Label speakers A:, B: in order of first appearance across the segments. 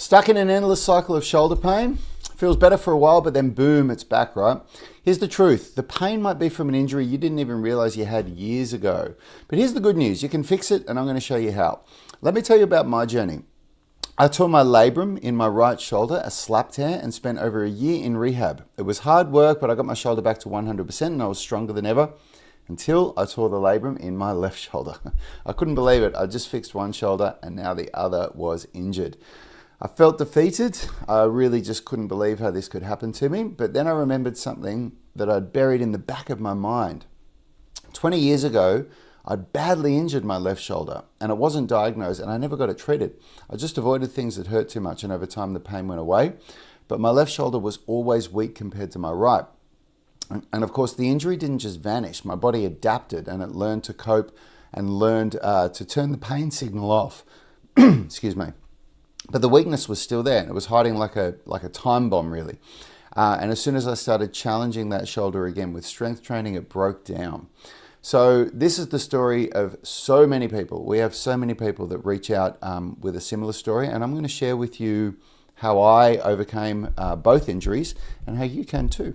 A: Stuck in an endless cycle of shoulder pain? Feels better for a while, but then boom, it's back, right? Here's the truth. The pain might be from an injury you didn't even realize you had years ago. But here's the good news. You can fix it, and I'm going to show you how. Let me tell you about my journey. I tore my labrum in my right shoulder, a slap tear, and spent over a year in rehab. It was hard work, but I got my shoulder back to 100% and I was stronger than ever until I tore the labrum in my left shoulder. I couldn't believe it. I just fixed one shoulder and now the other was injured. I felt defeated. I really just couldn't believe how this could happen to me. But then I remembered something that I'd buried in the back of my mind. 20 years ago, I'd badly injured my left shoulder and it wasn't diagnosed and I never got it treated. I just avoided things that hurt too much and over time the pain went away. But my left shoulder was always weak compared to my right. And of course, the injury didn't just vanish. My body adapted and it learned to cope and learned to turn the pain signal off. Excuse me. But the weakness was still there. It was hiding like a time bomb, really. And as soon as I started challenging that shoulder again with strength training, it broke down. So this is the story of so many people. We have so many people that reach out with a similar story. And I'm going to share with you how I overcame both injuries and how you can too.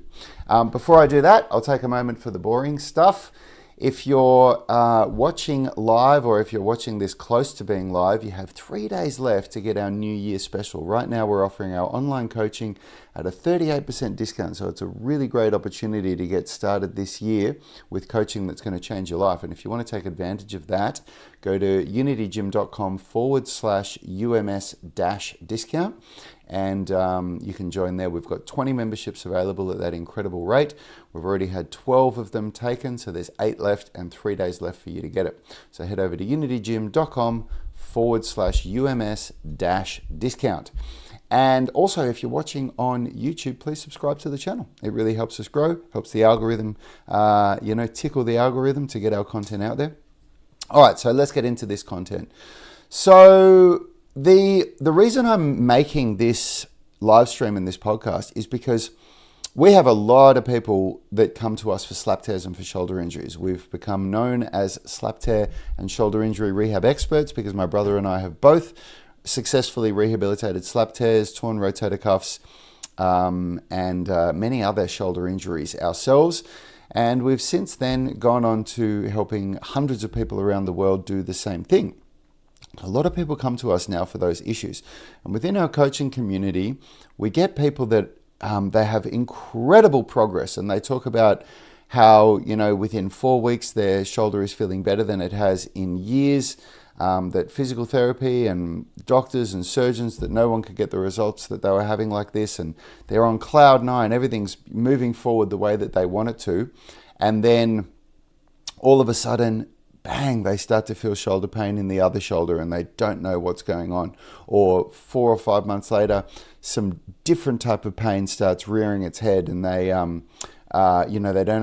A: Before I do that, I'll take a moment for the boring stuff. If you're watching live or if you're watching this close to being live, you have 3 days left to get our New Year special. Right now, we're offering our online coaching at a 38% discount. So it's a really great opportunity to get started this year with coaching that's going to change your life. And if you want to take advantage of that, go to unitygym.com/UMS-discount. And you can join there. We've got 20 memberships available at that incredible rate. We've already had 12 of them taken, so there's 8 left and 3 days left for you to get it. So head over to unitygym.com/UMS-discount. And also, if you're watching on YouTube, please subscribe to the channel. It really helps us grow, helps the algorithm, tickle the algorithm to get our content out there. All right, so let's get into this content. So the reason I'm making this live stream and this podcast is because we have a lot of people that come to us for slap tears and for shoulder injuries. We've become known as slap tear and shoulder injury rehab experts because my brother and I have both successfully rehabilitated slap tears, torn rotator cuffs, and many other shoulder injuries ourselves. And we've since then gone on to helping hundreds of people around the world do the same thing. A lot of people come to us now for those issues. And within our coaching community, we get people that they have incredible progress and they talk about how, within 4 weeks, their shoulder is feeling better than it has in years, that physical therapy and doctors and surgeons, that no one could get the results that they were having like this. And they're on cloud nine, everything's moving forward the way that they want it to. And then all of a sudden, bang, they start to feel shoulder pain in the other shoulder and they don't know what's going on. Or 4 or 5 months later, some different type of pain starts rearing its head and they don't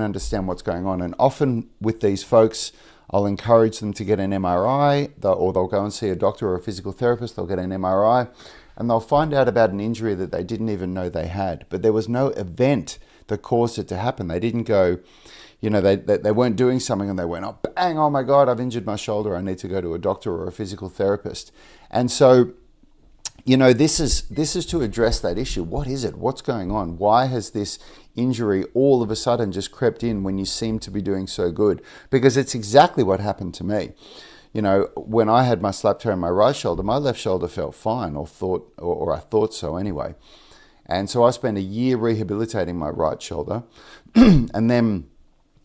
A: understand what's going on. And often with these folks, I'll encourage them to get an MRI or they'll go and see a doctor or a physical therapist. They'll get an MRI and they'll find out about an injury that they didn't even know they had. But there was no event that caused it to happen. They didn't go, they weren't doing something and they went, oh, bang, oh my God, I've injured my shoulder. I need to go to a doctor or a physical therapist. And so, this is to address that issue. What is it? What's going on? Why has this injury all of a sudden just crept in when you seem to be doing so good? Because it's exactly what happened to me. When I had my slap tear in my right shoulder, my left shoulder felt fine or I thought so anyway. And so I spent a year rehabilitating my right shoulder. And then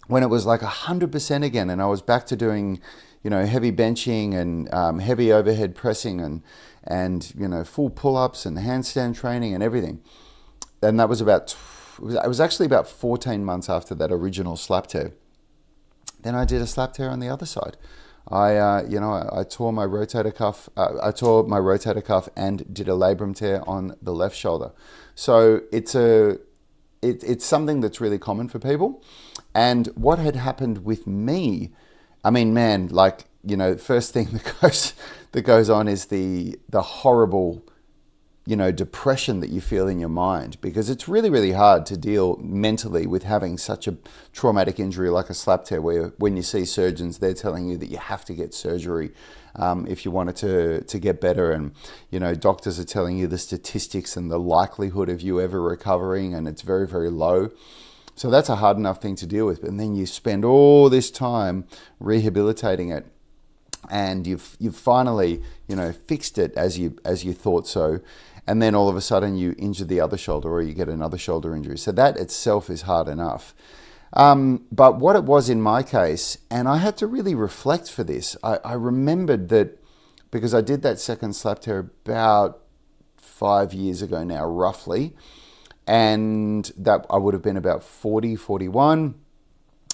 A: when it was like 100% again and I was back to doing, heavy benching and heavy overhead pressing and full pull-ups and handstand training and everything. And that was it was actually about 14 months after that original slap tear. Then I did a slap tear on the other side. I tore my rotator cuff. I tore my rotator cuff and did a labrum tear on the left shoulder. So it's something that's really common for people. And what had happened with me, first thing that goes on is the horrible, depression that you feel in your mind, because it's really, really hard to deal mentally with having such a traumatic injury like a slap tear, where when you see surgeons, they're telling you that you have to get surgery if you wanted to get better. And, doctors are telling you the statistics and the likelihood of you ever recovering, and it's very, very low. So that's a hard enough thing to deal with. And then you spend all this time rehabilitating it, and you've finally, fixed it as you thought so. And then all of a sudden you injure the other shoulder, or you get another shoulder injury. So that itself is hard enough. But what it was in my case, and I had to really reflect for this, I remembered that because I did that second slap tear about 5 years ago now, roughly, and that I would have been about 40, 41.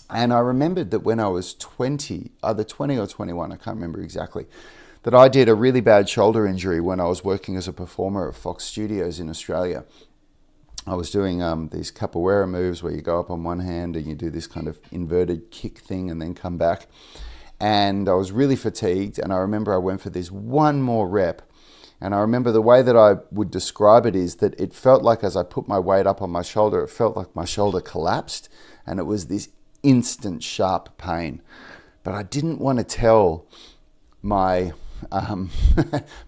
A: And I remembered that when I was 20, either 20 or 21, I can't remember exactly, that I did a really bad shoulder injury when I was working as a performer at Fox Studios in Australia. I was doing these capoeira moves where you go up on one hand and you do this kind of inverted kick thing and then come back. And I was really fatigued, and I remember I went for this one more rep. And I remember the way that I would describe it is that it felt like as I put my weight up on my shoulder, it felt like my shoulder collapsed, and it was this instant sharp pain. But I didn't want to tell my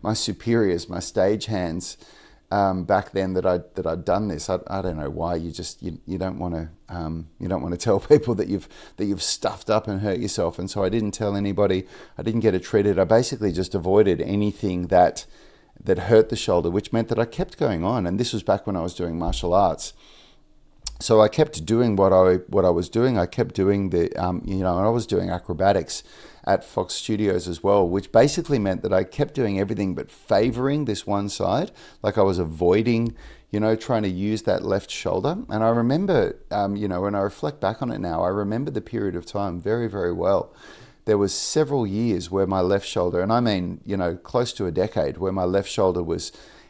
A: my superiors, my stage-hands, back then that I'd done this. I don't know why. You don't want to tell people that you've stuffed up and hurt yourself. And so I didn't tell anybody. I didn't get it treated. I basically just avoided anything that hurt the shoulder, which meant that I kept going on. And this was back when I was doing martial arts. So I kept doing what I was doing. I kept doing and I was doing acrobatics at Fox Studios as well, which basically meant that I kept doing everything but favoring this one side. Like I was avoiding, trying to use that left shoulder. And I remember, when I reflect back on it now, I remember the period of time very, very well. There was several years where my left shoulder, and I mean, close to a decade, where my left shoulder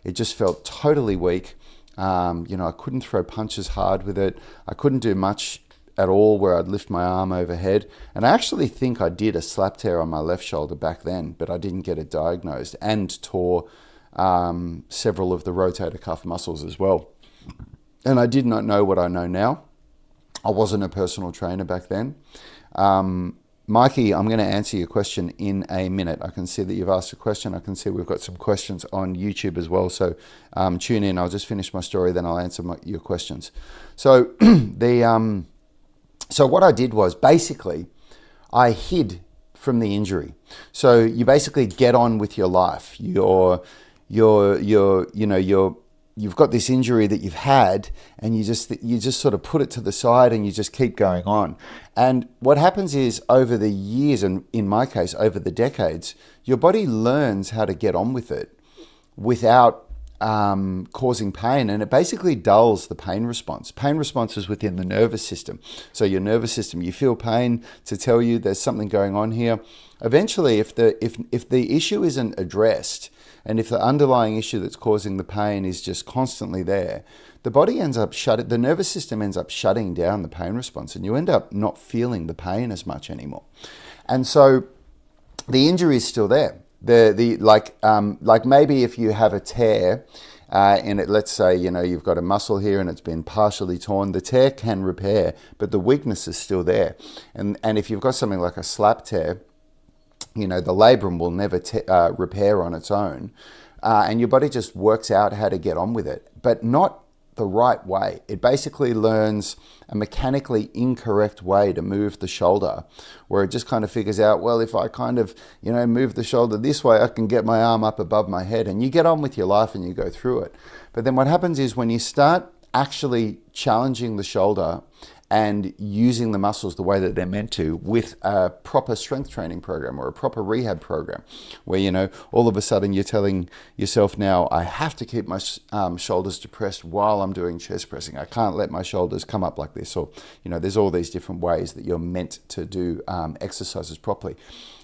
A: it just felt totally weak. I couldn't throw punches hard with it. I couldn't do much at all where I'd lift my arm overhead. And I actually think I did a slap tear on my left shoulder back then, but I didn't get it diagnosed, and tore several of the rotator cuff muscles as well. And I did not know what I know now. I wasn't a personal trainer back then. Mikey, I'm going to answer your question in a minute. I can see that you've asked a question. I can see we've got some questions on YouTube as well. So tune in. I'll just finish my story, then I'll answer your questions. So so what I did was basically I hid from the injury. So you basically get on with your life. You've got this injury that you've had, and you just sort of put it to the side and you just keep going on. And what happens is over the years, and in my case over the decades, your body learns how to get on with it without causing pain, and it basically dulls the pain response. Pain response is within the nervous system. So your nervous system, you feel pain to tell you there's something going on here. Eventually, if the issue isn't addressed, and if the underlying issue that's causing the pain is just constantly there, the nervous system ends up shutting down the pain response, and you end up not feeling the pain as much anymore. And so the injury is still there. Like maybe if you have a tear in it, let's say, you've got a muscle here and it's been partially torn, the tear can repair, but the weakness is still there. And if you've got something like a slap tear, the labrum will never repair on its own. And your body just works out how to get on with it, but not the right way. It basically learns a mechanically incorrect way to move the shoulder, where it just kind of figures out, well, if I kind of, move the shoulder this way, I can get my arm up above my head, and you get on with your life and you go through it. But then what happens is when you start actually challenging the shoulder and using the muscles the way that they're meant to with a proper strength training program or a proper rehab program, where, all of a sudden you're telling yourself now, I have to keep my shoulders depressed while I'm doing chest pressing. I can't let my shoulders come up like this. Or, there's all these different ways that you're meant to do exercises properly.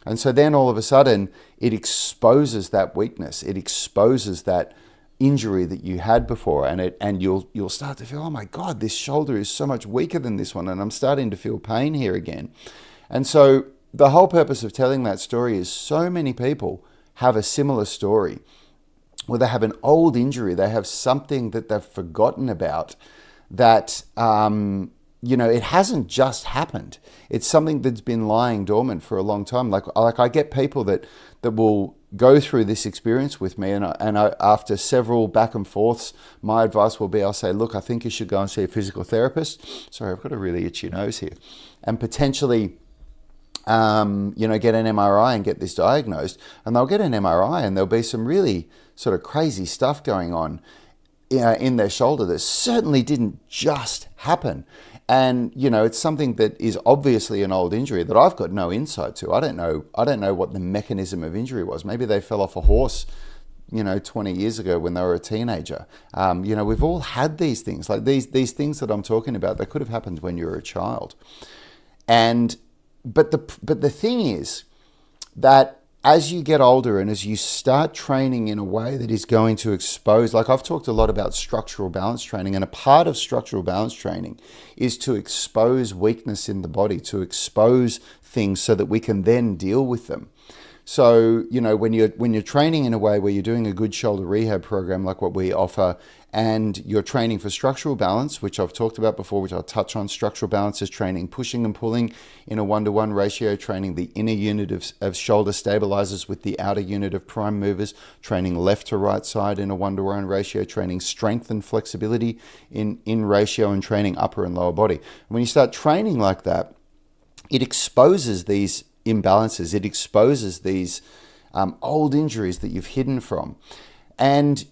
A: And so then all of a sudden it exposes that weakness. It exposes that injury that you had before, and you'll start to feel, oh my God, this shoulder is so much weaker than this one, and I'm starting to feel pain here again. And so the whole purpose of telling that story is so many people have a similar story where they have an old injury, they have something that they've forgotten about that it hasn't just happened. It's something that's been lying dormant for a long time. Like I get people that will go through this experience with me, and after several back and forths, my advice will be, I'll say, look, I think you should go and see a physical therapist. Sorry, I've got a really itchy nose here. And potentially, get an MRI and get this diagnosed. And they'll get an MRI and there'll be some really sort of crazy stuff going on in their shoulder that certainly didn't just happen. And, it's something that is obviously an old injury that I've got no insight to. I don't know what the mechanism of injury was. Maybe they fell off a horse, 20 years ago when they were a teenager. We've all had these things, like these things that I'm talking about, that could have happened when you were a child. But the thing is that as you get older and as you start training in a way that is going to expose, like I've talked a lot about structural balance training, and a part of structural balance training is to expose weakness in the body, to expose things so that we can then deal with them. So, when you're training in a way where you're doing a good shoulder rehab program like what we offer, and you're training for structural balance, which I've talked about before, which I'll touch on. Structural balance is training pushing and pulling in a 1-to-1 ratio, training the inner unit of shoulder stabilizers with the outer unit of prime movers, training left to right side in a 1-to-1 ratio, training strength and flexibility in ratio, and training upper and lower body. When you start training like that, it exposes these imbalances. It exposes these old injuries that you've hidden from. And,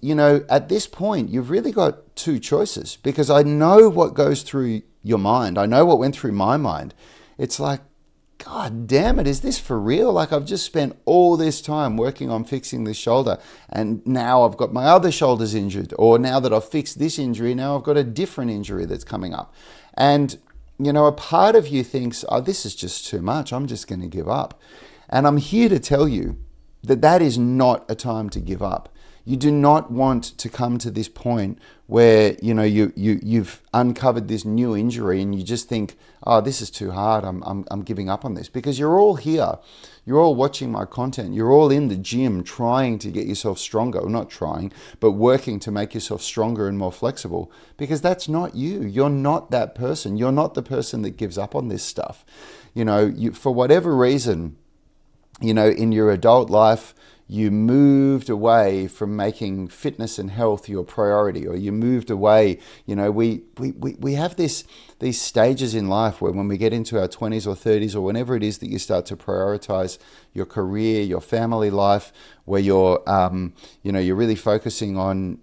A: at this point, you've really got two choices, because I know what goes through your mind. I know what went through my mind. It's like, God damn it, is this for real? Like, I've just spent all this time working on fixing this shoulder, and now I've got my other shoulders injured. Or now that I've fixed this injury, now I've got a different injury that's coming up. And, a part of you thinks, oh, this is just too much. I'm just going to give up. And I'm here to tell you that that is not a time to give up. You do not want to come to this point where, you've uncovered this new injury and you just think, oh, this is too hard. I'm giving up on this. Because you're all here. You're all watching my content. You're all in the gym trying to get yourself stronger. Well, not trying, but working to make yourself stronger and more flexible. Because that's not you. You're not that person. You're not the person that gives up on this stuff. For whatever reason, in your adult life, you moved away from making fitness and health your priority, or you moved away. We have these stages in life where when we get into our 20s or 30s, or whenever it is that you start to prioritize your career, your family life, where you're really focusing on,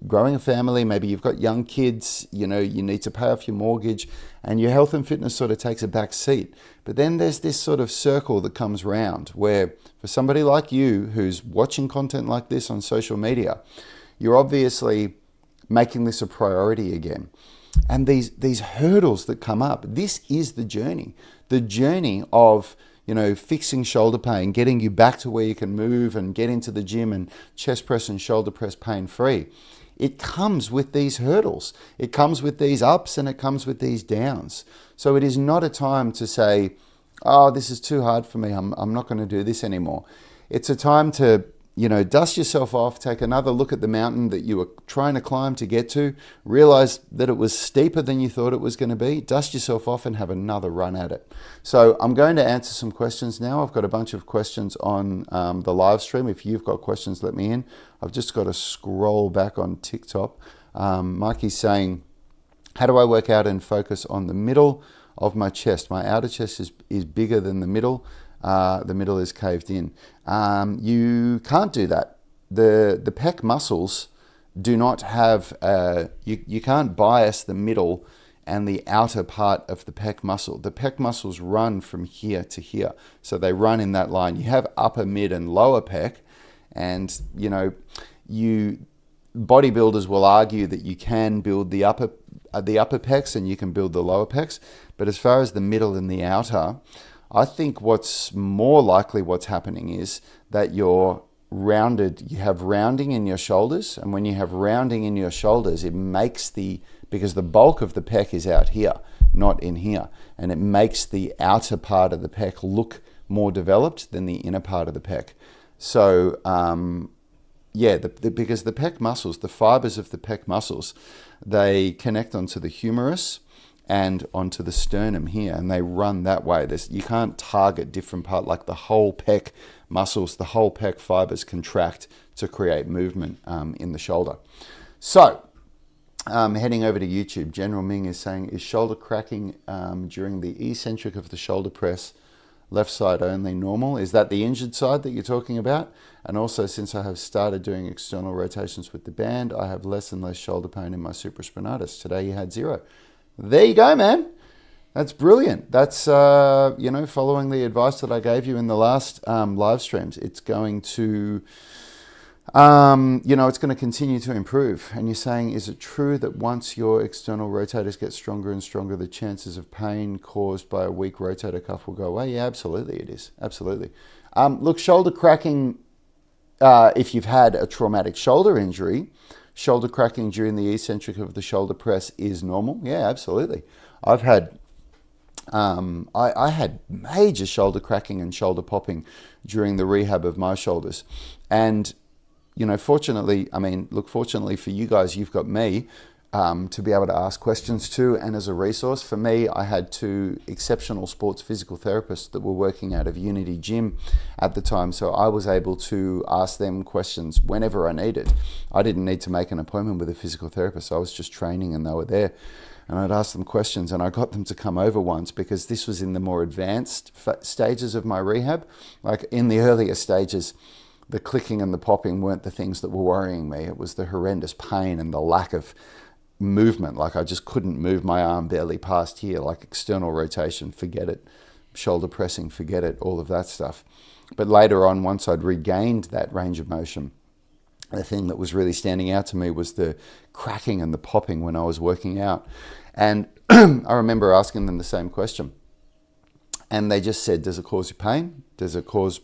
A: growing a family. Maybe you've got young kids, you need to pay off your mortgage, and your health and fitness sort of takes a back seat. But then there's this sort of circle that comes round where, for somebody like you who's watching content like this on social media, you're obviously making this a priority again. And these hurdles that come up, this is the journey of, fixing shoulder pain, getting you back to where you can move and get into the gym and chest press and shoulder press pain free. It comes with these hurdles. It comes with these ups and it comes with these downs. So it is not a time to say, oh, this is too hard for me. I'm not going to do this anymore. It's a time to, dust yourself off, take another look at the mountain that you were trying to climb to get to, realize that it was steeper than you thought it was going to be, dust yourself off and have another run at it. So I'm going to answer some questions now. I've got a bunch of questions on the live stream. If you've got questions, let me in. I've just got to scroll back on TikTok. Mikey's saying, how do I work out and focus on the middle of my chest? My outer chest is bigger than the middle. The middle is caved in. You can't do that. The pec muscles do not have, you can't bias the middle and the outer part of the pec muscle. The pec muscles run from here to here. So they run in that line. You have upper, mid, and lower pec. And, bodybuilders will argue that you can build the upper pecs and you can build the lower pecs. But as far as the middle and the outer, I think what's more likely what's happening is that you're rounded, you have rounding in your shoulders, and when you have rounding in your shoulders, it makes because the bulk of the pec is out here, not in here, and it makes the outer part of the pec look more developed than the inner part of the pec. So, because the pec muscles, the fibers of the pec muscles, they connect onto the humerus, and onto the sternum here, and they run that way. You can't target different part, like the whole pec muscles, the whole pec fibers contract to create movement in the shoulder. So heading over to YouTube, General Ming is saying, is shoulder cracking during the eccentric of the shoulder press left side only normal? Is that the injured side that you're talking about? And also, since I have started doing external rotations with the band, I have less and less shoulder pain in my supraspinatus. Today you had 0. There you go, man. That's brilliant. That's, following the advice that I gave you in the last live streams. It's going to, it's going to continue to improve. And you're saying, is it true that once your external rotators get stronger and stronger, the chances of pain caused by a weak rotator cuff will go away? Yeah, absolutely it is. Absolutely. Look, shoulder cracking, if you've had a traumatic shoulder injury, shoulder cracking during the eccentric of the shoulder press is normal. Yeah, absolutely. I've had, I had major shoulder cracking and shoulder popping during the rehab of my shoulders. And, fortunately for you guys, you've got me to be able to ask questions to, and as a resource. For me, I had 2 exceptional sports physical therapists that were working out of Unity Gym at the time, so I was able to ask them questions whenever I needed. I didn't need to make an appointment with a physical therapist. I was just training and they were there, and I'd ask them questions, and I got them to come over once because this was in the more advanced stages of my rehab. Like in the earlier stages, the clicking and the popping weren't the things that were worrying me. It was the horrendous pain and the lack of movement. Like I just couldn't move my arm barely past here. Like external rotation, forget it. Shoulder pressing, forget it. All of that stuff. But later on, once I'd regained that range of motion, the thing that was really standing out to me was the cracking and the popping when I was working out. And I remember asking them the same question, and they just said, does it cause you pain? Does it cause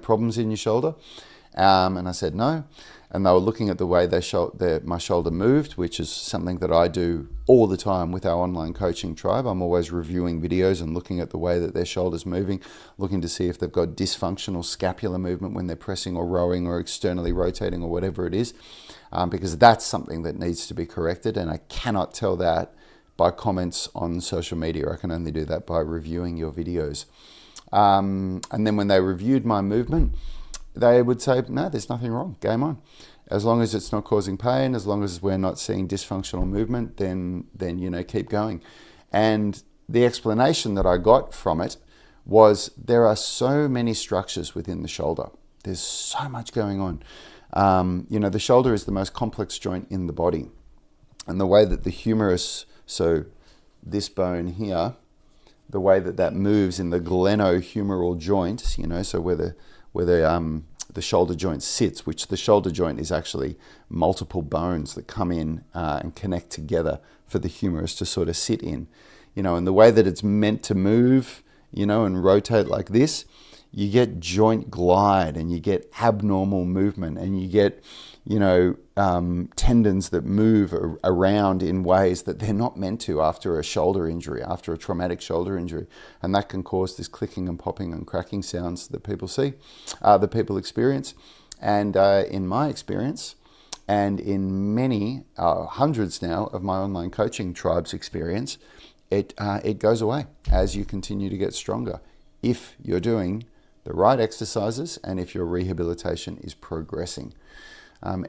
A: problems in your shoulder? And I said no. And they were looking at the way my shoulder moved, which is something that I do all the time with our online coaching tribe. I'm always reviewing videos and looking at the way that their shoulder's moving, looking to see if they've got dysfunctional scapular movement when they're pressing or rowing or externally rotating or whatever it is, because that's something that needs to be corrected. And I cannot tell that by comments on social media. I can only do that by reviewing your videos. And then when they reviewed my movement, they would say, no, there's nothing wrong, game on. As long as it's not causing pain, as long as we're not seeing dysfunctional movement, then keep going. And the explanation that I got from it was there are so many structures within the shoulder. There's so much going on. The shoulder is the most complex joint in the body. And the way that the humerus, so this bone here, the way that moves in the glenohumeral joint, so where the shoulder joint sits, which the shoulder joint is actually multiple bones that come in and connect together for the humerus to sort of sit in, and the way that it's meant to move, and rotate like this, you get joint glide and you get abnormal movement and you get, tendons that move around in ways that they're not meant to after a shoulder injury, after a traumatic shoulder injury. And that can cause this clicking and popping and cracking sounds that people see, that people experience. And in my experience, and in many, hundreds now of my online coaching tribe's experience, it goes away as you continue to get stronger. If you're doing the right exercises and if your rehabilitation is progressing.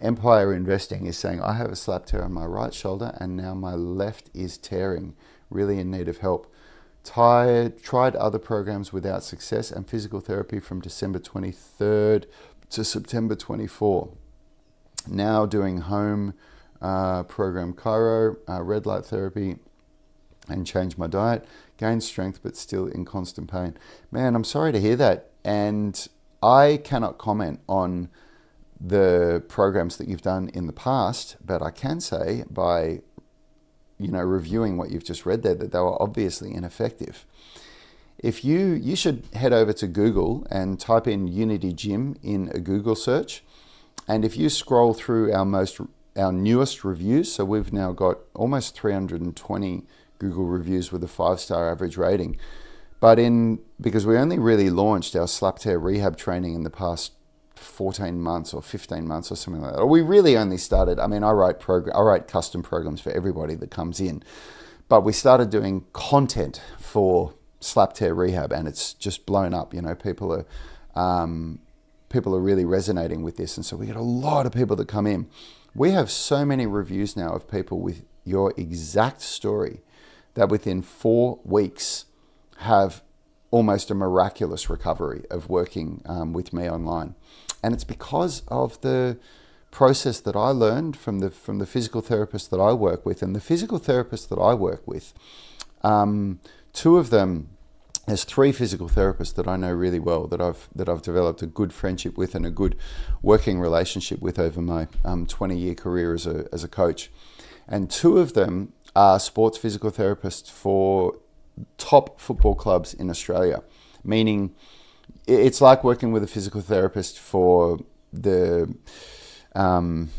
A: Empire Investing is saying, I have a slap tear on my right shoulder and now my left is tearing, really in need of help. Tried other programs without success and physical therapy from December 23rd to September 24. Now doing home program chiro, red light therapy, and change my diet, gain strength but still in constant pain. Man, I'm sorry to hear that. And I cannot comment on the programs that you've done in the past, but I can say by, reviewing what you've just read there, that they were obviously ineffective. If you should head over to Google and type in Unity Gym in a Google search. And if you scroll through our newest reviews, so we've now got almost 320 Google reviews with a 5-star average rating. But because we only really launched our slap tear rehab training in the past 14 months or 15 months or something like that. Or we really only started, I write custom programs for everybody that comes in. But we started doing content for slap tear rehab, and it's just blown up. You know, people are really resonating with this, and so we get a lot of people that come in. We have so many reviews now of people with your exact story that within 4 weeks have almost a miraculous recovery of working with me online. And it's because of the process that I learned from the physical therapists that I work with. And the physical therapists that I work with, 2 of them, there's 3 physical therapists that I know really well, that I've developed a good friendship with and a good working relationship with over my 20-year career as a coach. And 2 of them are sports physical therapists for top football clubs in Australia, meaning it's like working with a physical therapist for the I'm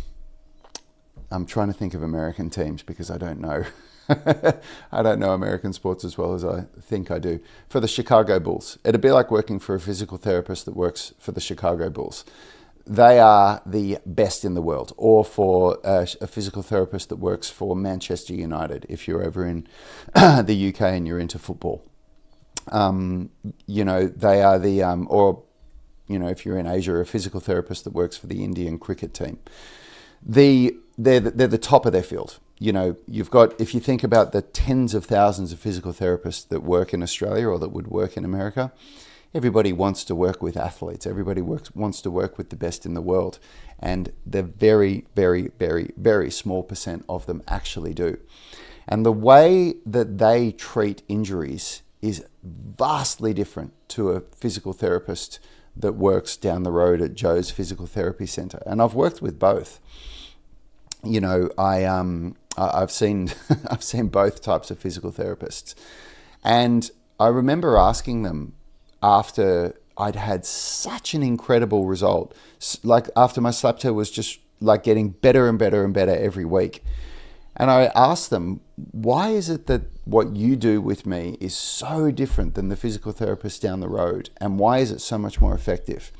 A: trying to think of American teams because I don't know. I don't know American sports as well as I think I do. For the Chicago Bulls, it'd be like working for a physical therapist that works for the Chicago Bulls. They are the best in the world. Or for a physical therapist that works for Manchester United, if you're over in the UK and you're into football. You know, they are the, or, you know, if you're in Asia, a physical therapist that works for the Indian cricket team. They're the top of their field. You know, you've got, if you think about the tens of thousands of physical therapists that work in Australia or that would work in America, everybody wants to work with athletes. Everybody wants to work with the best in the world. And the very, very, very, very small percent of them actually do. And the way that they treat injuries is vastly different to a physical therapist that works down the road at Joe's Physical Therapy Centre. And I've worked with both. You know, I've seen I've seen both types of physical therapists. And I remember asking them after I'd had such an incredible result, like after my slap tear was just like getting better and better and better every week. And I asked them, why is it that what you do with me is so different than the physical therapist down the road? And why is it so much more effective?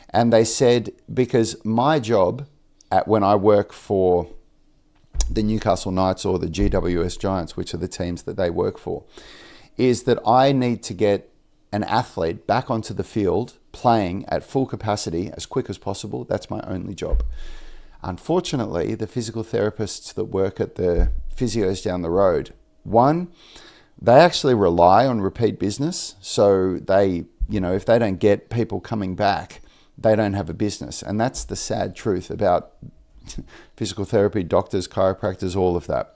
A: And they said, because my job when I work for the Newcastle Knights or the GWS Giants, which are the teams that they work for, is that I need to get an athlete back onto the field playing at full capacity as quick as possible. That's my only job. Unfortunately, the physical therapists that work at the physios down the road, one, they actually rely on repeat business. So they, you know, if they don't get people coming back, they don't have a business. And that's the sad truth about physical therapy, doctors, chiropractors, all of that.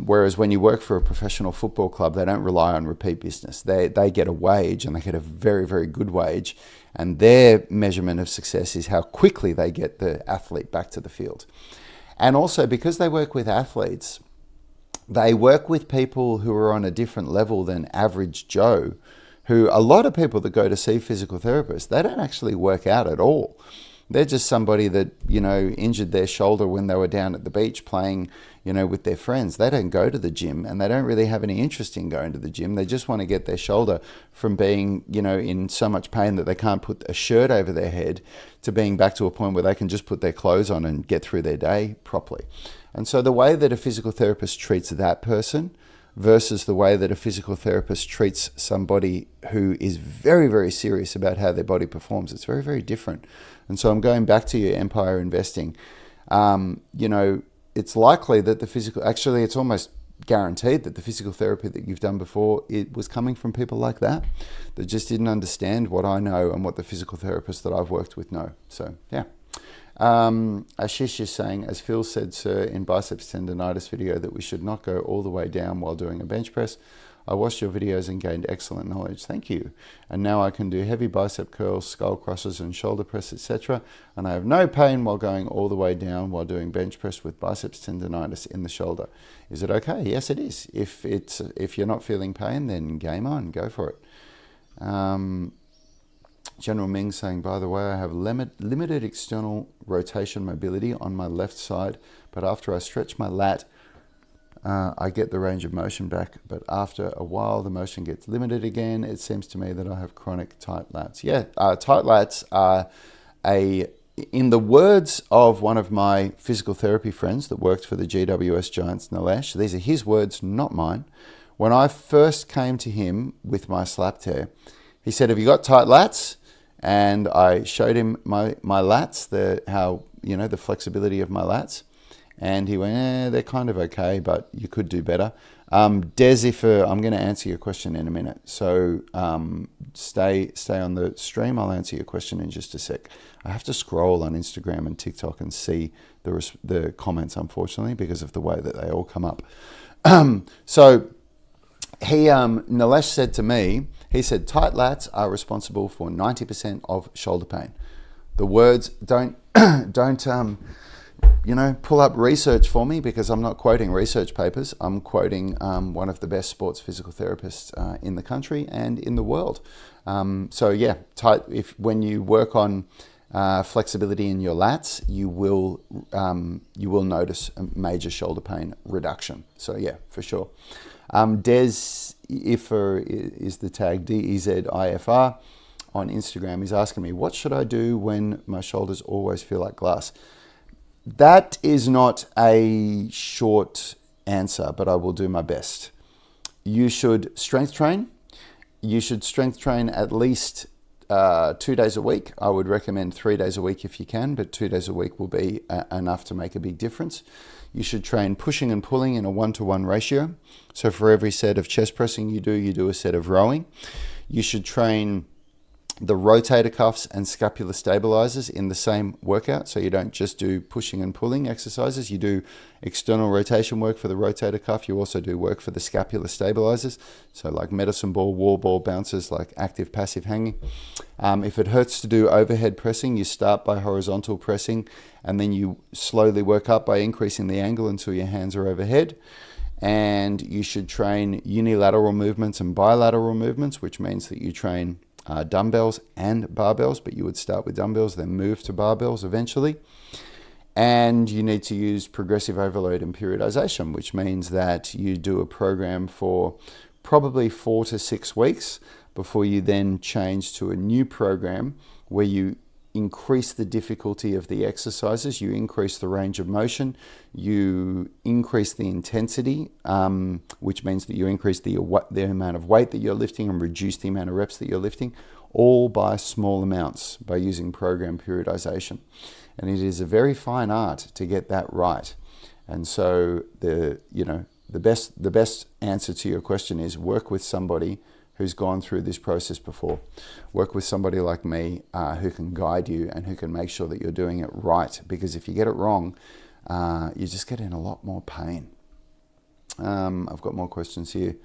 A: Whereas when you work for a professional football club, they don't rely on repeat business. They get a wage, and they get a very, very good wage. And their measurement of success is how quickly they get the athlete back to the field. And also, because they work with athletes, they work with people who are on a different level than average Joe, who a lot of people that go to see physical therapists, they don't actually work out at all. They're just somebody that, you know, injured their shoulder when they were down at the beach playing, you know, with their friends. They don't go to the gym, and they don't really have any interest in going to the gym. They just want to get their shoulder from being, you know, in so much pain that they can't put a shirt over their head to being back to a point where they can just put their clothes on and get through their day properly. And so the way that a physical therapist treats that person versus the way that a physical therapist treats somebody who is very, very serious about how their body performs, it's very, very different. And so I'm going back to your Empire Investing. You know, it's likely that actually it's almost guaranteed that the physical therapy that you've done before, it was coming from people like that just didn't understand what I know and what the physical therapists that I've worked with know. So, yeah. Ashish is saying, as Phil said, sir, in biceps tendonitis video, that we should not go all the way down while doing a bench press. I watched your videos and gained excellent knowledge. Thank you. And now I can do heavy bicep curls, skull crushes, and shoulder press, etc. And I have no pain while going all the way down while doing bench press with biceps tendonitis in the shoulder. Is it okay? Yes, it is. If you're not feeling pain, then game on. Go for it. General Ming saying, by the way, I have limited external rotation mobility on my left side, but after I stretch my lat, I get the range of motion back, but after a while the motion gets limited again. It seems to me that I have chronic tight lats. Yeah, tight lats are a in the words of one of my physical therapy friends that worked for the GWS Giants, Nilesh, these are his words, not mine. When I first came to him with my slap tear, he said, "Have you got tight lats?" And I showed him my lats, the flexibility of my lats. And he went, they're kind of okay, but you could do better. Des, I'm going to answer your question in a minute. So stay on the stream. I'll answer your question in just a sec. I have to scroll on Instagram and TikTok and see the comments, unfortunately, because of the way that they all come up. So Nilesh said to me, he said, tight lats are responsible for 90% of shoulder pain. The words don't pull up research for me, because I'm not quoting research papers. I'm quoting one of the best sports physical therapists in the country and in the world. So yeah, when you work on flexibility in your lats, you will notice a major shoulder pain reduction. So yeah, for sure. Des Iffer is the tag, DEZIFR on Instagram. He's asking me, what should I do when my shoulders always feel like glass? That is not a short answer, but I will do my best. You should strength train. You should strength train at least 2 days a week. I would recommend 3 days a week if you can, but 2 days a week will be enough to make a big difference. You should train pushing and pulling in a 1-to-1 ratio. So for every set of chest pressing you do a set of rowing. You should train the rotator cuffs and scapular stabilizers in the same workout. So you don't just do pushing and pulling exercises. You do external rotation work for the rotator cuff. You also do work for the scapular stabilizers. So like medicine ball, wall ball bounces, like active, passive hanging. If it hurts to do overhead pressing, you start by horizontal pressing, and then you slowly work up by increasing the angle until your hands are overhead. And you should train unilateral movements and bilateral movements, which means that you train dumbbells and barbells, but you would start with dumbbells, then move to barbells eventually. And you need to use progressive overload and periodization, which means that you do a program for probably 4 to 6 weeks before you then change to a new program where you increase the difficulty of the exercises, you increase the range of motion, you increase the intensity, which means that you increase the amount of weight that you're lifting and reduce the amount of reps that you're lifting, all by small amounts by using program periodization. And it is a very fine art to get that right. And so the best answer to your question is work with somebody who's gone through this process before. Work with somebody like me who can guide you and who can make sure that you're doing it right. Because if you get it wrong, you just get in a lot more pain. I've got more questions here.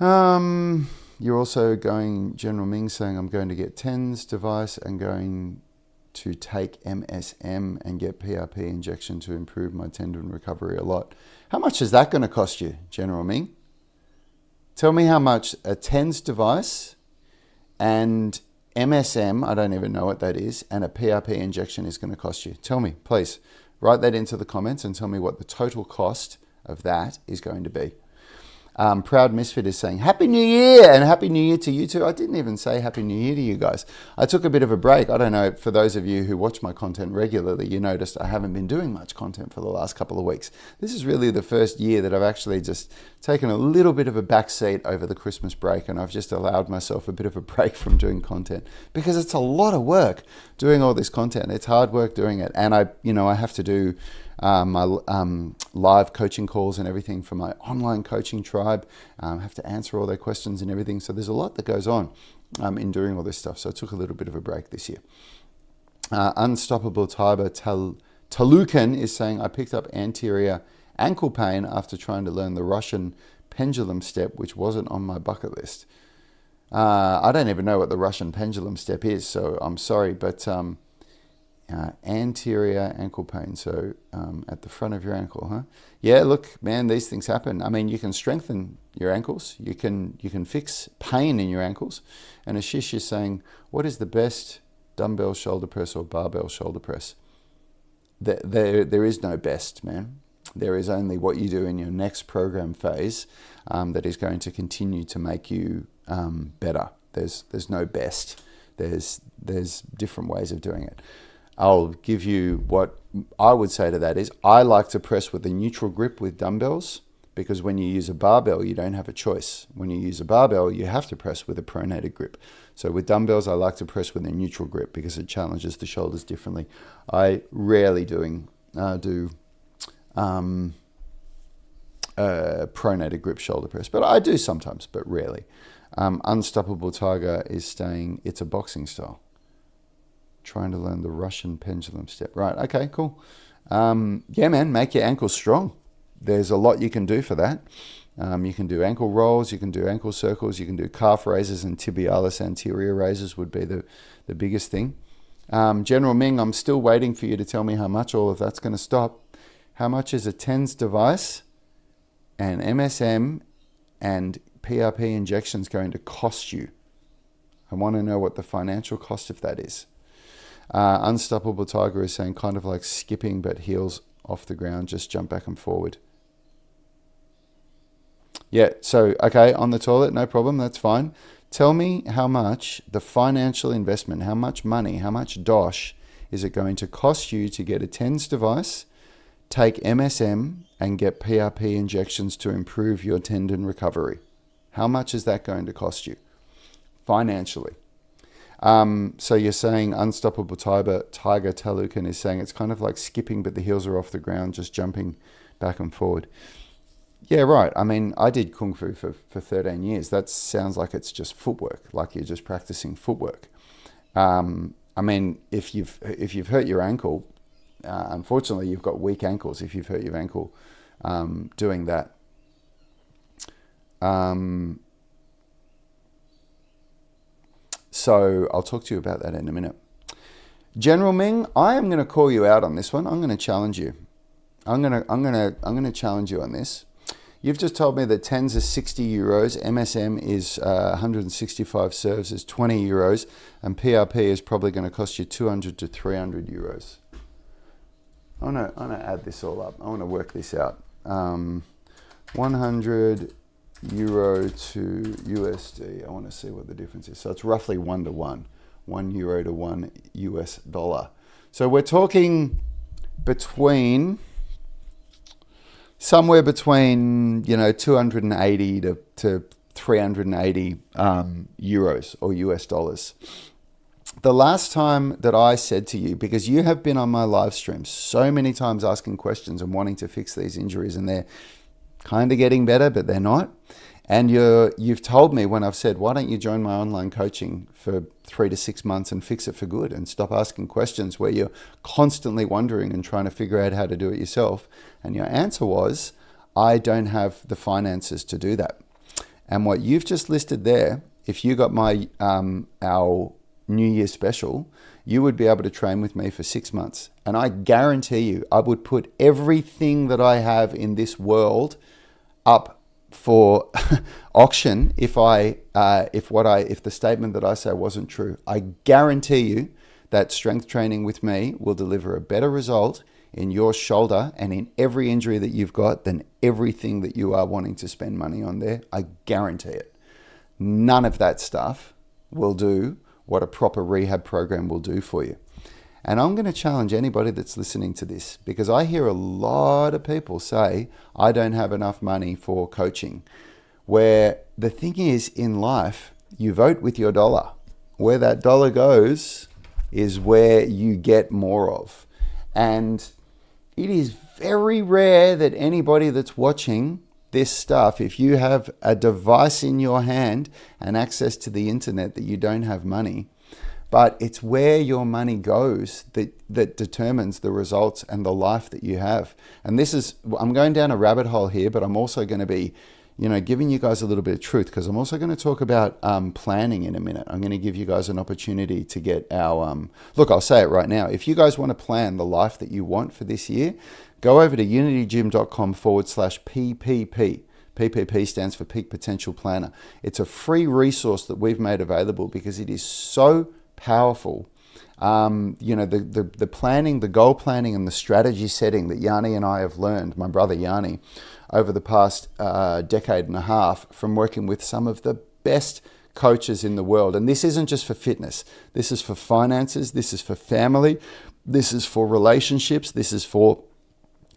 A: You're also going, General Ming saying, I'm going to get TENS device and going to take MSM and get PRP injection to improve my tendon recovery a lot. How much is that going to cost you, General Ming? Tell me how much a TENS device and MSM, I don't even know what that is, and a PRP injection is going to cost you. Tell me, please. Write that into the comments and tell me what the total cost of that is going to be. Proud Misfit is saying, Happy New Year, and Happy New Year to you too. I didn't even say Happy New Year to you guys. I took a bit of a break. I don't know, for those of you who watch my content regularly, you noticed I haven't been doing much content for the last couple of weeks. This is really the first year that I've actually just taken a little bit of a back seat over the Christmas break, and I've just allowed myself a bit of a break from doing content, because it's a lot of work doing all this content. It's hard work doing it, and I have to do my live coaching calls and everything for my online coaching tribe. I have to answer all their questions and everything. So there's a lot that goes on in doing all this stuff. So I took a little bit of a break this year. Unstoppable Tiber Talukan is saying, I picked up anterior ankle pain after trying to learn the Russian pendulum step, which wasn't on my bucket list. I don't even know what the Russian pendulum step is, so I'm sorry, but anterior ankle pain, so at the front of your ankle, huh? Yeah, look, man, these things happen. I mean, you can strengthen your ankles, you can fix pain in your ankles. And Ashish is saying, what is the best dumbbell shoulder press or barbell shoulder press? There is no best, man. There is only what you do in your next program phase that is going to continue to make you better. There's no best. There's different ways of doing it. I'll give you what I would say to that is I like to press with a neutral grip with dumbbells, because when you use a barbell, you don't have a choice. When you use a barbell, you have to press with a pronated grip. So with dumbbells, I like to press with a neutral grip because it challenges the shoulders differently. I rarely do pronated grip shoulder press, but I do sometimes, but rarely. Unstoppable Tiger is saying it's a boxing style. Trying to learn the Russian pendulum step. Right, okay, cool. Yeah, man, make your ankles strong. There's a lot you can do for that. You can do ankle rolls, you can do ankle circles, you can do calf raises, and tibialis anterior raises would be the biggest thing. General Ming, I'm still waiting for you to tell me how much all of that's going to stop. How much is a TENS device and MSM and PRP injections going to cost you? I want to know what the financial cost of that is. Unstoppable Tiger is saying kind of like skipping, but heels off the ground, just jump back and forward. Yeah, so, okay, on the toilet, no problem, that's fine. Tell me how much the financial investment, how much money, how much dosh is it going to cost you to get a TENS device, take MSM, and get PRP injections to improve your tendon recovery? How much is that going to cost you financially? So you're saying Unstoppable Tiger Talukan is saying it's kind of like skipping, but the heels are off the ground, just jumping back and forward. Yeah, right. I mean, I did Kung Fu for 13 years. That sounds like it's just footwork, like you're just practicing footwork. I mean, if you've hurt your ankle, unfortunately, you've got weak ankles if you've hurt your ankle doing that. So I'll talk to you about that in a minute. General Ming, I am going to call you out on this one. I'm going to challenge you. I'm going to challenge you on this. You've just told me that TENS is 60 euros, MSM is 165 serves is 20 euros, and PRP is probably going to cost you 200 to 300 euros. I want to add this all up. I want to work this out. 100 euro to USD. I want to see what the difference is. So it's roughly 1 to 1. 1 euro to 1 US dollar. So we're talking somewhere between 280 to 380 euros or US dollars. The last time that I said to you, because you have been on my live streams so many times asking questions and wanting to fix these injuries, and they're kind of getting better, but they're not. And you've told me when I've said, why don't you join my online coaching for 3 to 6 months and fix it for good and stop asking questions where you're constantly wondering and trying to figure out how to do it yourself. And your answer was, I don't have the finances to do that. And what you've just listed there, if you got my our New Year special, you would be able to train with me for 6 months. And I guarantee you, I would put everything that I have in this world up for auction if the statement that I say wasn't true. I guarantee you that strength training with me will deliver a better result in your shoulder and in every injury that you've got than everything that you are wanting to spend money on there. I guarantee it. None of that stuff will do what a proper rehab program will do for you. And I'm going to challenge anybody that's listening to this, because I hear a lot of people say, I don't have enough money for coaching. Where the thing is, in life, you vote with your dollar. Where that dollar goes is where you get more of. And it is very rare that anybody that's watching this stuff, if you have a device in your hand and access to the internet, that you don't have money. But it's where your money goes that determines the results and the life that you have. And this is, I'm going down a rabbit hole here, but I'm also going to be, giving you guys a little bit of truth, because I'm also going to talk about planning in a minute. I'm going to give you guys an opportunity to get our, look, I'll say it right now. If you guys want to plan the life that you want for this year, go over to unitygym.com/PPP. PPP stands for Peak Potential Planner. It's a free resource that we've made available because it is so powerful. The planning, the goal planning, and the strategy setting that Yanni and I have learned, my brother Yanni, over the past decade and a half from working with some of the best coaches in the world. And this isn't just for fitness. This is for finances. This is for family. This is for relationships. This is for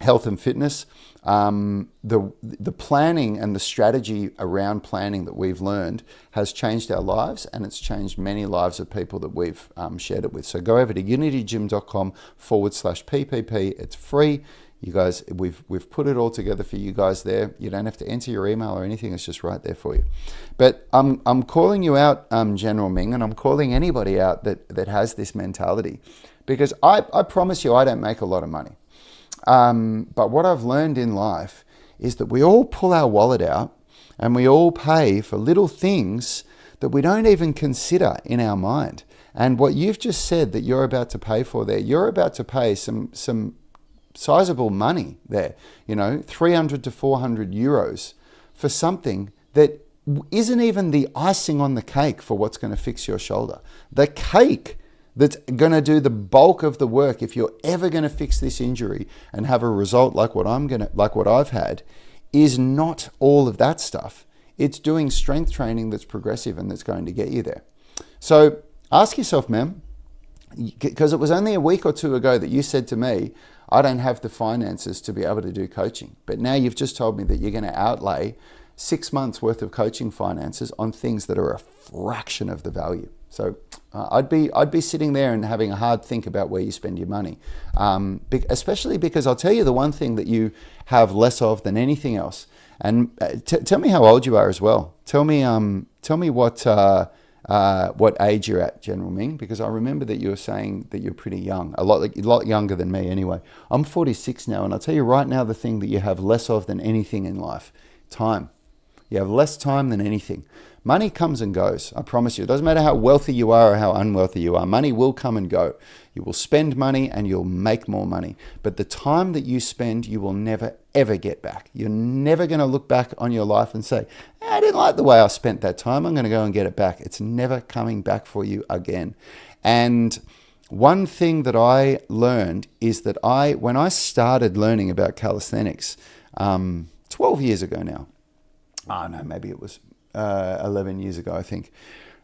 A: health and fitness. The planning and the strategy around planning that we've learned has changed our lives, and it's changed many lives of people that we've shared it with. So go over to unitygym.com/PPP. It's free. You guys, we've put it all together for you guys there. You don't have to enter your email or anything. It's just right there for you. But I'm calling you out, General Ming, and I'm calling anybody out that has this mentality, because I promise you I don't make a lot of money. But what I've learned in life is that we all pull our wallet out and we all pay for little things that we don't even consider in our mind. And what you've just said that you're about to pay for there, you're about to pay some sizable money there, 300 to 400 euros for something that isn't even the icing on the cake for what's going to fix your shoulder. The cake that's going to do the bulk of the work, if you're ever going to fix this injury and have a result like what I've had, is not all of that stuff. It's doing strength training that's progressive and that's going to get you there. So ask yourself, man, because it was only a week or two ago that you said to me, I don't have the finances to be able to do coaching. But now you've just told me that you're going to outlay 6 months worth of coaching finances on things that are a fraction of the value. So I'd be sitting there and having a hard think about where you spend your money, especially because I'll tell you the one thing that you have less of than anything else. And tell me how old you are as well. Tell me what age you're at, General Ming, because I remember that you were saying that you're pretty young, a lot younger than me anyway. I'm 46 now, and I'll tell you right now the thing that you have less of than anything in life: time. You have less time than anything. Money comes and goes, I promise you. It doesn't matter how wealthy you are or how unwealthy you are. Money will come and go. You will spend money and you'll make more money. But the time that you spend, you will never, ever get back. You're never going to look back on your life and say, I didn't like the way I spent that time. I'm going to go and get it back. It's never coming back for you again. And one thing that I learned is that when I started learning about calisthenics 12 years ago now, maybe it was 11 years ago, I think.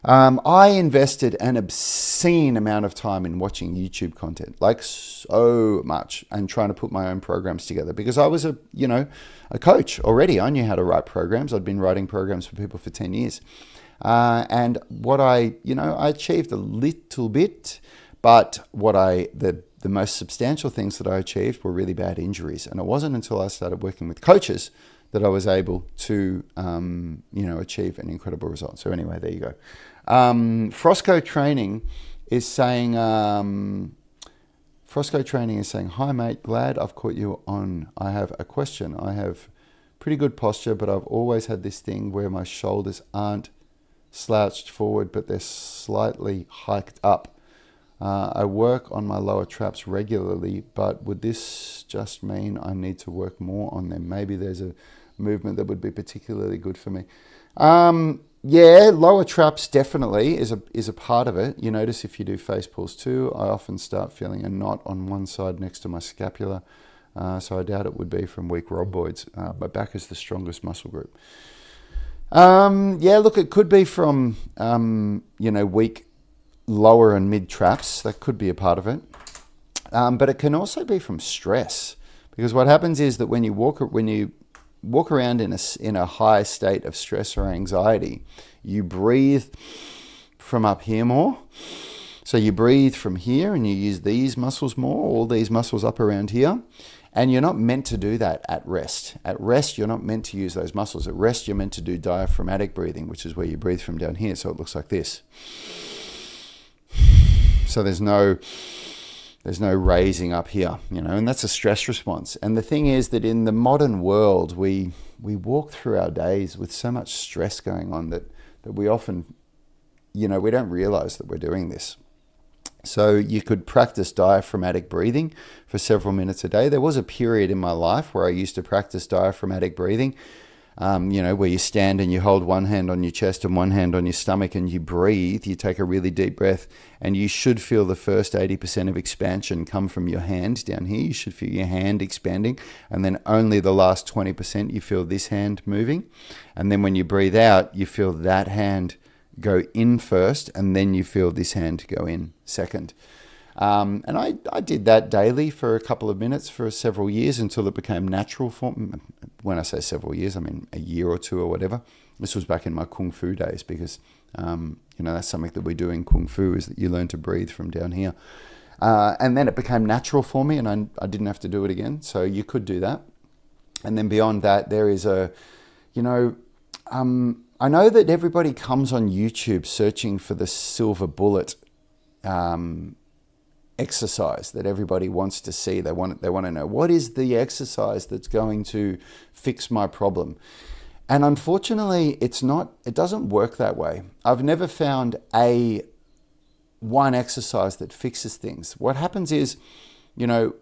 A: I invested an obscene amount of time in watching YouTube content, like so much, and trying to put my own programs together, because I was a coach already. I knew how to write programs. I'd been writing programs for people for 10 years. And what I achieved a little bit, but the most substantial things that I achieved were really bad injuries. And it wasn't until I started working with coaches that I was able to, achieve an incredible result. So anyway, there you go. Frosco Training is saying, hi mate, glad I've caught you on. I have a question. I have pretty good posture, but I've always had this thing where my shoulders aren't slouched forward, but they're slightly hiked up. I work on my lower traps regularly, but would this just mean I need to work more on them? Maybe there's a movement that would be particularly good for me. Lower traps definitely is a part of it. You notice if you do face pulls too, I often start feeling a knot on one side next to my scapula. So I doubt it would be from weak rhomboids. My back is the strongest muscle group. It could be from, weak lower and mid traps. That could be a part of it. But it can also be from stress, because what happens is that when you walk around in a high state of stress or anxiety, you breathe from up here more. So you breathe from here and you use these muscles more, all these muscles up around here. And you're not meant to do that at rest. At rest, you're not meant to use those muscles. At rest, you're meant to do diaphragmatic breathing, which is where you breathe from down here. So it looks like this. So there's no raising up here, and that's a stress response. And the thing is that in the modern world, we walk through our days with so much stress going on that we often, we don't realize that we're doing this. So you could practice diaphragmatic breathing for several minutes a day. There was a period in my life where I used to practice diaphragmatic breathing, where you stand and you hold one hand on your chest and one hand on your stomach and you breathe. You take a really deep breath, and you should feel the first 80% of expansion come from your hand down here. You should feel your hand expanding, and then only the last 20% you feel this hand moving. And then when you breathe out, you feel that hand go in first, and then you feel this hand go in second. And I did that daily for a couple of minutes for several years until it became natural for me. When I say several years, I mean a year or two or whatever. This was back in my Kung Fu days, because that's something that we do in Kung Fu, is that you learn to breathe from down here. And then it became natural for me, and I didn't have to do it again. So you could do that. And then beyond that, there is I know that everybody comes on YouTube searching for the silver bullet exercise that everybody wants to see. They want to know, what is the exercise that's going to fix my problem? And unfortunately, it doesn't work that way. I've never found one exercise that fixes things. What happens is,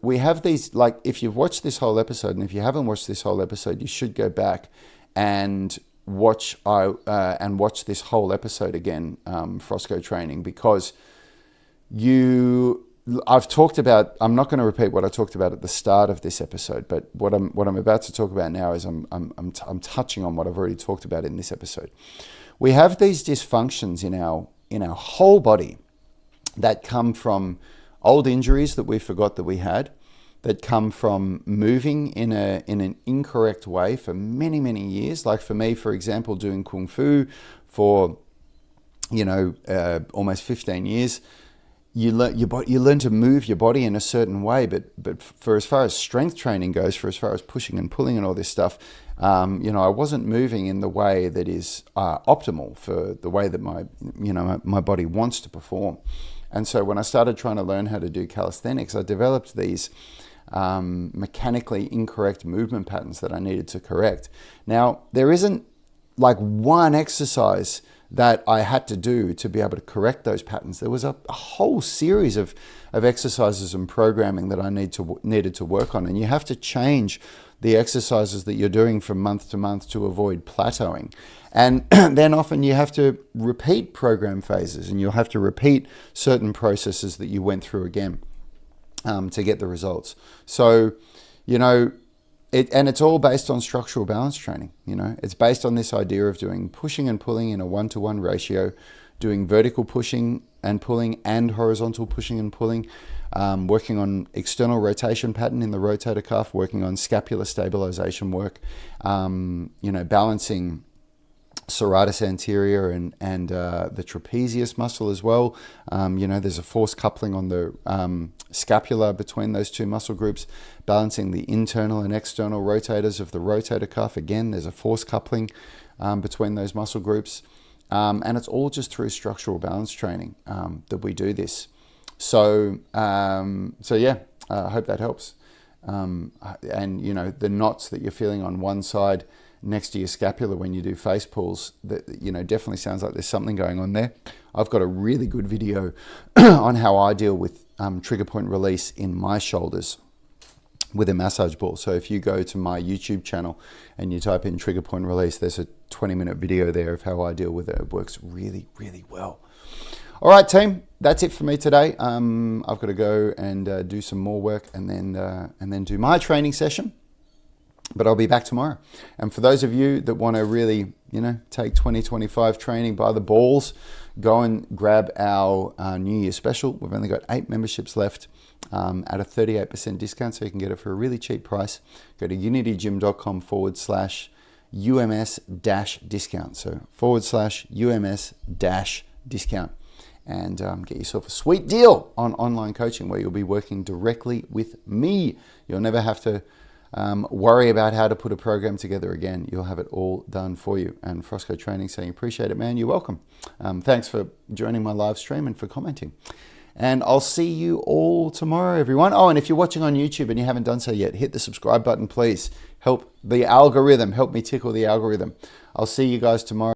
A: we have these, like, if you've watched this whole episode, and if you haven't watched this whole episode, you should go back and watch this whole episode again, Frosco Training, because I've talked about, I'm not going to repeat what I talked about at the start of this episode, but what I'm about to talk about now is I'm touching on what I've already talked about in this episode. We have these dysfunctions in our whole body that come from old injuries that we forgot that we had, that come from moving in an incorrect way for many, many years. Like for me, for example, doing Kung Fu for almost 15 years. You learn to move your body in a certain way, but for as far as strength training goes, for as far as pushing and pulling and all this stuff, I wasn't moving in the way that is optimal for the way that my body wants to perform. And so when I started trying to learn how to do calisthenics, I developed these mechanically incorrect movement patterns that I needed to correct. Now, there isn't like one exercise that I had to do to be able to correct those patterns. There was a whole series of exercises and programming that I needed to work on. And you have to change the exercises that you're doing from month to month to avoid plateauing. And then often you have to repeat program phases, and you'll have to repeat certain processes that you went through again to get the results. So, it's all based on structural balance training. It's based on this idea of doing pushing and pulling in a 1-to-1 ratio, doing vertical pushing and pulling and horizontal pushing and pulling, working on external rotation pattern in the rotator cuff, working on scapular stabilization work, balancing serratus anterior and the trapezius muscle as well. There's a force coupling on the scapula between those two muscle groups, balancing the internal and external rotators of the rotator cuff. Again, there's a force coupling between those muscle groups. And it's all just through structural balance training that we do this. So yeah, I hope that helps. And the knots that you're feeling on one side next to your scapula when you do face pulls, that definitely sounds like there's something going on there. I've got a really good video on how I deal with trigger point release in my shoulders with a massage ball. So if you go to my YouTube channel and you type in trigger point release, there's a 20-minute video there of how I deal with it. It works really, really well. All right, team, that's it for me today. I've got to go and do some more work and then do my training session. But I'll be back tomorrow. And for those of you that want to really, take 2025 training by the balls, go and grab our New Year special. We've only got 8 memberships left at a 38% discount, so you can get it for a really cheap price. Go to unitygym.com/UMS-discount. So /UMS-discount. And get yourself a sweet deal on online coaching where you'll be working directly with me. You'll never have to worry about how to put a program together again. You'll have it all done for you. And Frosco Training saying, appreciate it, man. You're welcome. Thanks for joining my live stream and for commenting. And I'll see you all tomorrow, everyone. Oh, and if you're watching on YouTube and you haven't done so yet, hit the subscribe button, please. Help the algorithm. Help me tickle the algorithm. I'll see you guys tomorrow.